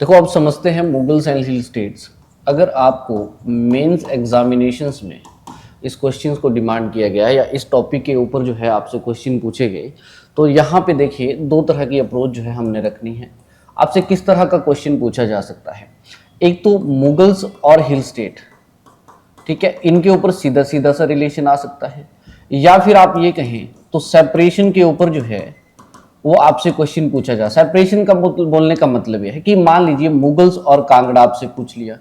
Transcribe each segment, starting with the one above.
देखो अब समझते हैं मुगल्स एंड हिल स्टेट्स। अगर आपको मेंस एग्जामिनेशंस में इस क्वेश्चंस को डिमांड किया गया है या इस टॉपिक के ऊपर जो है आपसे क्वेश्चन पूछे गए, तो यहाँ पे देखिए दो तरह की अप्रोच जो है हमने रखनी है। आपसे किस तरह का क्वेश्चन पूछा जा सकता है, एक तो मुगल्स और हिल स्टेट, ठीक है, इनके ऊपर सीधा सीधा सा रिलेशन आ सकता है, या फिर आप ये कहें तो सेपरेशन के ऊपर जो है वो आपसे क्वेश्चन पूछा जा। सेपरेशन का बोलने का मतलब यह है कि मान लीजिए मुगल्स और कांगड़ा आपसे पूछ लिया,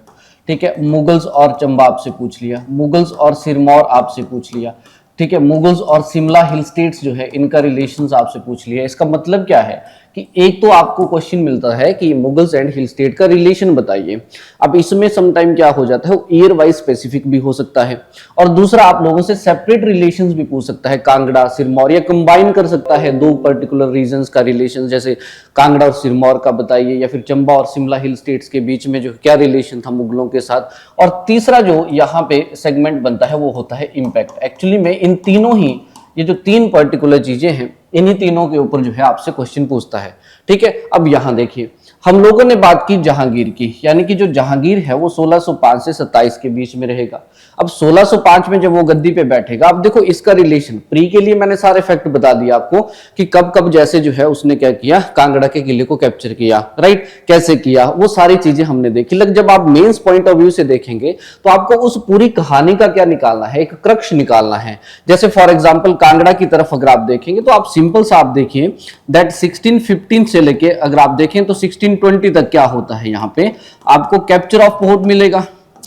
ठीक है, मुगल्स और चंबा आपसे पूछ लिया, मुगल्स और सिरमौर आपसे पूछ लिया, ठीक है, मुगल्स और शिमला हिल स्टेट्स जो है इनका रिलेशंस आपसे पूछ लिया। इसका मतलब क्या है कि एक तो आपको क्वेश्चन मिलता है कि मुगल्स एंड हिल स्टेट का रिलेशन बताइए। अब इसमें समटाइम क्या हो जाता है, वो ईयर वाइज स्पेसिफिक भी हो सकता है, और दूसरा आप लोगों से सेपरेट रिलेशंस भी पूछ सकता है, कांगड़ा सिरमौर, या कंबाइन कर सकता है दो पर्टिकुलर रीजन्स का रिलेशन, जैसे कांगड़ा और सिरमौर का बताइए, या फिर चंबा और शिमला हिल स्टेट्स के बीच में जो क्या रिलेशन था मुगलों के साथ। और तीसरा जो यहाँ पे सेगमेंट बनता है वो होता है इम्पैक्ट। एक्चुअली में इन तीनों ही, ये जो तीन पर्टिकुलर चीजें हैं, इन्हीं तीनों के ऊपर जो है आपसे क्वेश्चन पूछता है, ठीक है। अब यहां देखिए हम लोगों ने बात की जहांगीर की, यानी कि जो जहांगीर है वो 1605 से 27 के बीच में रहेगा। अब 1605 में जब वो गद्दी पे बैठेगा, अब देखो इसका रिलेशन प्री के लिए मैंने सारे फैक्ट बता दिया आपको कि कब कब जैसे जो है उसने क्या किया, कांगड़ा के किले को कैप्चर किया, राइट, कैसे किया, वो सारी चीजें हमने देखी। लेकिन जब आप मेंस पॉइंट ऑफ व्यू से देखेंगे तो आपको उस पूरी कहानी का क्या निकालना है, एक क्रक्ष निकालना है। जैसे फॉर एग्जाम्पल कांगड़ा की तरफ अगर आप देखेंगे तो आप सिंपल सा आप देखिए दैट 1615 से लेके अगर आप देखें तो 1620 तक क्या होता है, यहाँ पे आपको कैप्चर ऑफ पोर्ट मिलेगा,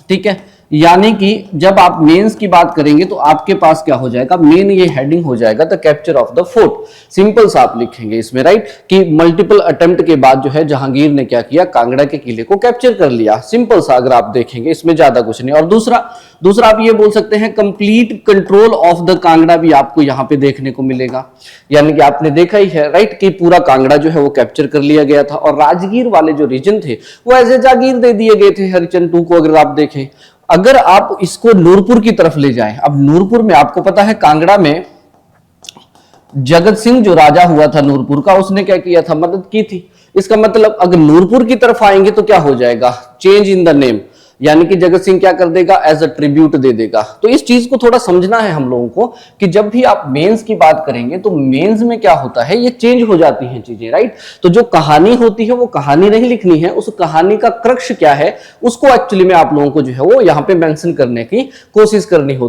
ठीक है। यानी कि जब आप मेंस की बात करेंगे तो आपके पास क्या हो जाएगा, मेन ये हेडिंग हो जाएगा the capture of the fort. Simple सा आप लिखेंगे इसमें, राइट, कि मल्टीपल अटेम्प्ट के बाद जो है जहांगीर ने क्या किया, कांगड़ा के किले को कैप्चर कर लिया। सिंपल सा अगर आप देखेंगे, इसमें ज्यादा कुछ नहीं। और दूसरा आप ये बोल सकते हैं complete control of the Kangra भी आपको यहाँ पे देखने को मिलेगा, यानी कि आपने देखा ही है, राइट, कि पूरा कांगड़ा जो है वो कैप्चर कर लिया गया था। और राजगीर वाले जो रीजन थे वो एज ए जागीर दे दिए गए थे हरिचंद टू को। अगर आप देखें, अगर आप इसको नूरपुर की तरफ ले जाएं, अब नूरपुर में आपको पता है कांगड़ा में जगत सिंह जो राजा हुआ था नूरपुर का, उसने क्या किया था, मदद की थी। इसका मतलब अगर नूरपुर की तरफ आएंगे तो क्या हो जाएगा, चेंज इन द नेम, यानी कि जगत सिंह क्या कर देगा, एज अ ट्रिब्यूट दे देगा। तो इस चीज को थोड़ा समझना है हम लोगों को कि जब भी आप मेंस की बात करेंगे तो मेंस में क्या होता है, ये चेंज हो जाती हैं चीजें, राइट। तो जो कहानी होती है वो कहानी नहीं लिखनी है, उस कहानी का क्रक्ष क्या है उसको एक्चुअली में आप लोगों को जो है वो यहाँ पे मेंशन करने की कोशिश करनी होती है।